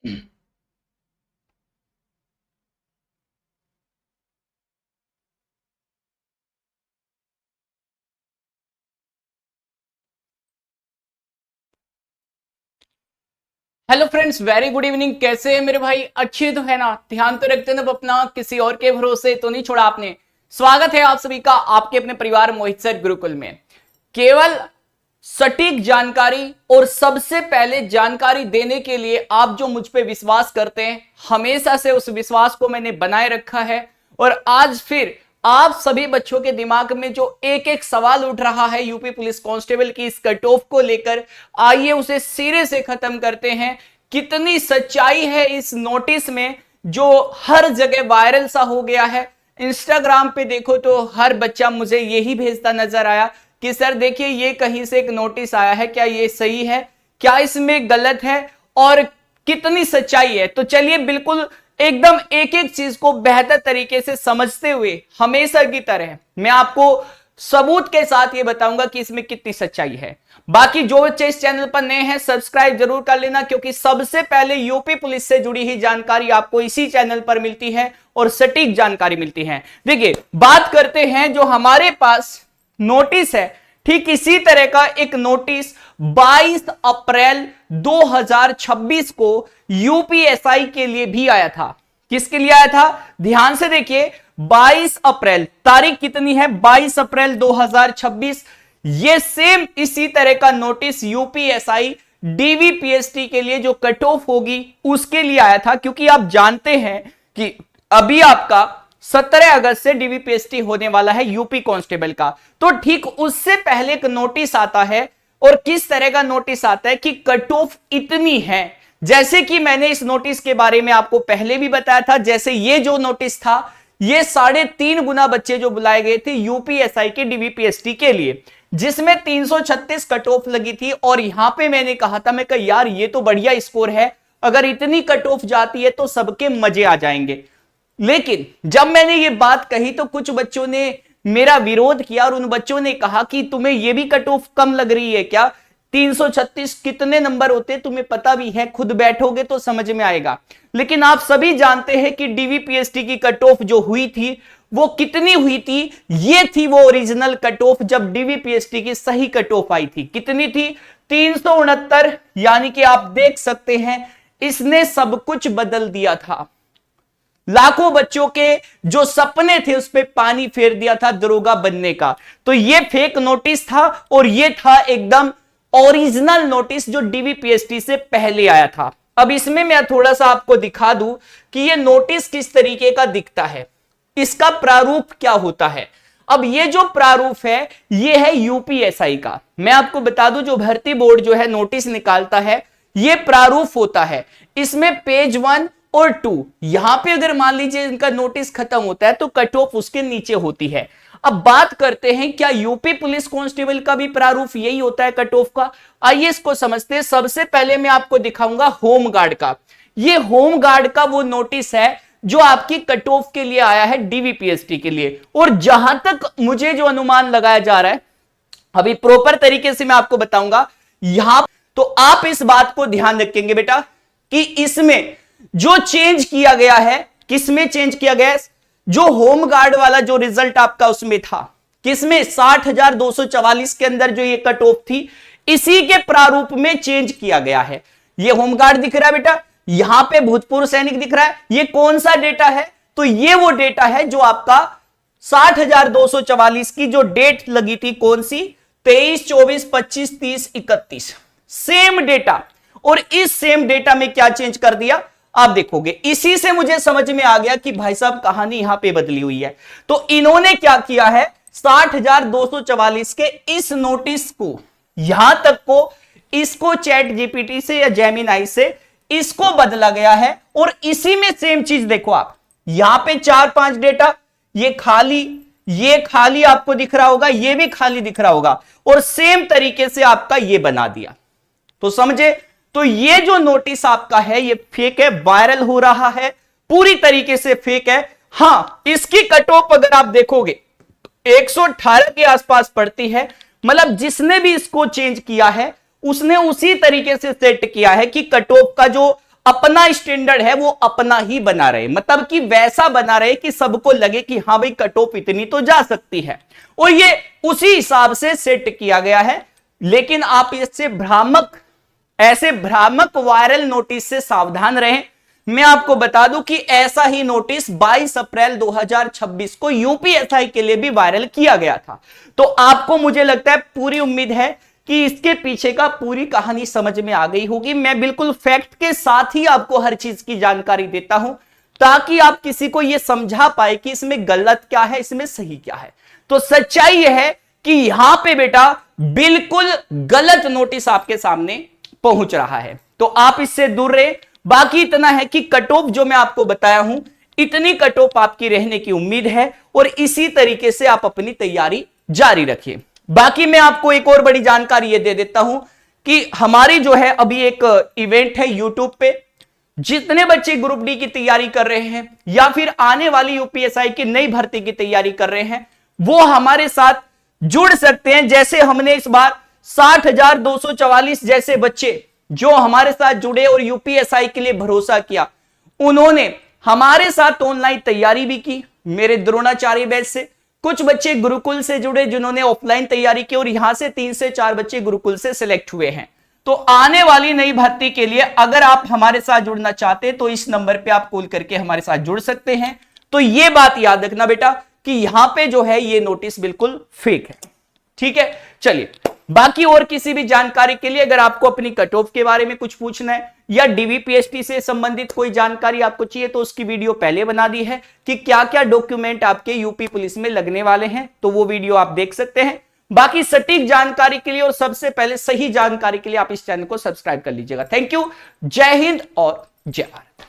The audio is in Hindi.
Hello friends, very good evening. कैसे हैं मेरे भाई? अच्छे तो है ना? ध्यान तो रखते ना अपना, किसी और के भरोसे तो नहीं छोड़ा आपने। स्वागत है आप सभी का आपके अपने परिवार मोहित सर गुरुकुल में। केवल सटीक जानकारी और सबसे पहले जानकारी देने के लिए आप जो मुझ पे विश्वास करते हैं, हमेशा से उस विश्वास को मैंने बनाए रखा है। और आज फिर आप सभी बच्चों के दिमाग में जो एक एक सवाल उठ रहा है यूपी पुलिस कांस्टेबल की इस कट ऑफ को लेकर, आइए उसे सिरे से खत्म करते हैं। कितनी सच्चाई है इस नोटिस में जो हर जगह वायरल सा हो गया है। इंस्टाग्राम पे देखो तो हर बच्चा मुझे यही भेजता नजर आया कि सर देखिए ये कहीं से एक नोटिस आया है, क्या ये सही है, क्या इसमें गलत है और कितनी सच्चाई है। तो चलिए बिल्कुल एकदम एक एक चीज को बेहतर तरीके से समझते हुए हमेशा की तरह मैं आपको सबूत के साथ ये बताऊंगा कि इसमें कितनी सच्चाई है। बाकी जो बच्चे इस चैनल पर नए हैं सब्सक्राइब जरूर कर लेना, क्योंकि सबसे पहले यूपी पुलिस से जुड़ी ही जानकारी आपको इसी चैनल पर मिलती है और सटीक जानकारी मिलती है। देखिए बात करते हैं जो हमारे पास नोटिस है, ठीक इसी तरह का एक नोटिस 22 अप्रैल 2026 को यूपीएसआई के लिए भी आया था। किसके लिए आया था? ध्यान से देखिए, 22 अप्रैल तारीख कितनी है? 22 अप्रैल 2026। ये सेम इसी तरह का नोटिस यूपीएसआई डीवीपीएसटी के लिए जो कट ऑफ होगी उसके लिए आया था, क्योंकि आप जानते हैं कि अभी आपका 17 अगस्त से डीवीपीएसटी होने वाला है यूपी कांस्टेबल का। तो ठीक उससे पहले एक नोटिस आता है, और किस तरह का नोटिस आता है कि कट ऑफ इतनी है। जैसे कि मैंने इस नोटिस के बारे में आपको पहले भी बताया था, जैसे ये जो नोटिस था ये 3.5 गुना बच्चे जो बुलाए गए थे यूपीएसआई के डीवीपीएसटी के लिए, जिसमें 336 कट ऑफ लगी थी। और यहां पे मैंने कहा था, मैं कहा यार ये तो बढ़िया स्कोर है, अगर इतनी कट ऑफ जाती है तो सबके मजे आ जाएंगे। लेकिन जब मैंने ये बात कही तो कुछ बच्चों ने मेरा विरोध किया और उन बच्चों ने कहा कि तुम्हें ये भी कट ऑफ कम लग रही है क्या? 336 कितने नंबर होते तुम्हें पता भी है, खुद बैठोगे तो समझ में आएगा। लेकिन आप सभी जानते हैं कि डीवीपीएसटी की कट ऑफ जो हुई थी वो कितनी हुई थी? ये थी वो ओरिजिनल कट ऑफ जब डीवीपीएसटी की सही कट ऑफ आई थी। कितनी थी? 369। यानी कि आप देख सकते हैं इसने सब कुछ बदल दिया था। लाखों बच्चों के जो सपने थे उस पे पानी फेर दिया था दरोगा बनने का। तो ये फेक नोटिस था और ये था एकदम ओरिजिनल नोटिस जो डीवीपीएसटी से पहले आया था। अब इसमें मैं थोड़ा सा आपको दिखा दूं कि ये नोटिस किस तरीके का दिखता है, इसका प्रारूप क्या होता है। अब ये जो प्रारूप है ये है यूपीएसआई का। मैं आपको बता दूं जो भर्ती बोर्ड जो है नोटिस निकालता है ये प्रारूप होता है। इसमें पेज 1 और 2, यहां पे अगर मान लीजिए इनका नोटिस खत्म होता है तो कट ऑफ उसके नीचे होती है। अब बात करते हैं क्या यूपी पुलिस कांस्टेबल का भी प्रारूप यही होता है कट ऑफ का? आइए इसको समझते हैं। सबसे पहले मैं आपको दिखाऊंगा होमगार्ड का। ये होमगार्ड का वो नोटिस है जो आपकी कट ऑफ के लिए आया है डीवीपीएसटी के लिए। और जहां तक मुझे जो अनुमान लगाया जा रहा है अभी प्रॉपर तरीके से मैं आपको बताऊंगा यहां, तो आप इस बात को ध्यान रखेंगे बेटा कि इसमें जो चेंज किया गया है, किसमें चेंज किया गया है? जो होमगार्ड वाला जो रिजल्ट आपका उसमें था, किसमें? 60,244 के अंदर जो ये कट ऑफ थी इसी के प्रारूप में चेंज किया गया है। ये होमगार्ड दिख रहा है बेटा, यहां पे भूतपूर्व सैनिक दिख रहा है। ये कौन सा डेटा है? तो ये वो डेटा है जो आपका 60,244 की जो डेट लगी थी, कौन सी? 23, 24, 25, 30, 31, सेम डेटा। और इस सेम डेटा में क्या चेंज कर दिया आप देखोगे। इसी से मुझे समझ में आ गया कि भाई साहब कहानी यहां पे बदली हुई है। तो इन्होंने क्या किया है, 60,244 के इस नोटिस को, यहां तक को इसको चैट जीपीटी से या जेमिनाई से इसको बदला गया है। और इसी में सेम चीज देखो आप, यहां पे 4-5 डेटा, ये खाली आपको दिख रहा होगा, ये भी खाली दिख रहा होगा, और सेम तरीके से आपका ये बना दिया। तो समझे? तो ये जो नोटिस आपका है ये फेक है, वायरल हो रहा है, पूरी तरीके से फेक है। हां, इसकी कट ऑफ अगर आप देखोगे 118 के आसपास पड़ती है। मतलब जिसने भी इसको चेंज किया है उसने उसी तरीके से सेट किया है कि कट ऑफ का जो अपना स्टैंडर्ड है वो अपना ही बना रहे, मतलब कि वैसा बना रहे कि सबको लगे कि हाँ भाई कट ऑफ इतनी तो जा सकती है, और ये उसी हिसाब से सेट किया गया है। लेकिन आप इससे ऐसे भ्रामक वायरल नोटिस से सावधान रहें। मैं आपको बता दूं कि ऐसा ही नोटिस 22 अप्रैल 2026 को यूपीएससी के लिए भी वायरल किया गया था। तो आपको, मुझे लगता है, पूरी उम्मीद है कि इसके पीछे का पूरी कहानी समझ में आ गई होगी। मैं बिल्कुल फैक्ट के साथ ही आपको हर चीज की जानकारी देता हूं, ताकि आप किसी को यह समझा पाए कि इसमें गलत क्या है, इसमें सही क्या है। तो सच्चाई यह है कि यहां पे बेटा बिल्कुल गलत नोटिस आपके सामने पहुंच रहा है, तो आप इससे दूर रहे। बाकी इतना है कि कट ऑफ जो मैं आपको बताया हूं, इतनी कट ऑफ आपकी रहने की उम्मीद है, और इसी तरीके से आप अपनी तैयारी जारी रखिए। बाकी मैं आपको एक और बड़ी जानकारी ये दे देता हूं कि हमारी जो है अभी एक इवेंट है यूट्यूब पे, जितने बच्चे ग्रुप डी की तैयारी कर रहे हैं या फिर आने वाली यूपीएससी की नई भर्ती की तैयारी कर रहे हैं, वो हमारे साथ जुड़ सकते हैं। जैसे हमने इस बार 60,244 जैसे बच्चे जो हमारे साथ जुड़े और यूपीएससी के लिए भरोसा किया, उन्होंने हमारे साथ ऑनलाइन तैयारी भी की मेरे द्रोणाचार्य बैच से। कुछ बच्चे गुरुकुल से जुड़े जिन्होंने ऑफलाइन तैयारी की, और यहां से 3 से 4 बच्चे गुरुकुल से सिलेक्ट हुए हैं। तो आने वाली नई भर्ती के लिए अगर आप हमारे साथ जुड़ना चाहते हैं तो इस नंबर पे आप कॉल करके हमारे साथ जुड़ सकते हैं। तो यह बात याद रखना बेटा कि यहां पे जो है ये नोटिस बिल्कुल फेक है, ठीक है। चलिए, बाकी और किसी भी जानकारी के लिए अगर आपको अपनी कट ऑफ के बारे में कुछ पूछना है या डीवीपीएसटी से संबंधित कोई जानकारी आपको चाहिए, तो उसकी वीडियो पहले बना दी है कि क्या क्या डॉक्यूमेंट आपके यूपी पुलिस में लगने वाले हैं, तो वो वीडियो आप देख सकते हैं। बाकी सटीक जानकारी के लिए और सबसे पहले सही जानकारी के लिए आप इस चैनल को सब्सक्राइब कर लीजिएगा। थैंक यू, जय हिंद और जय भारत।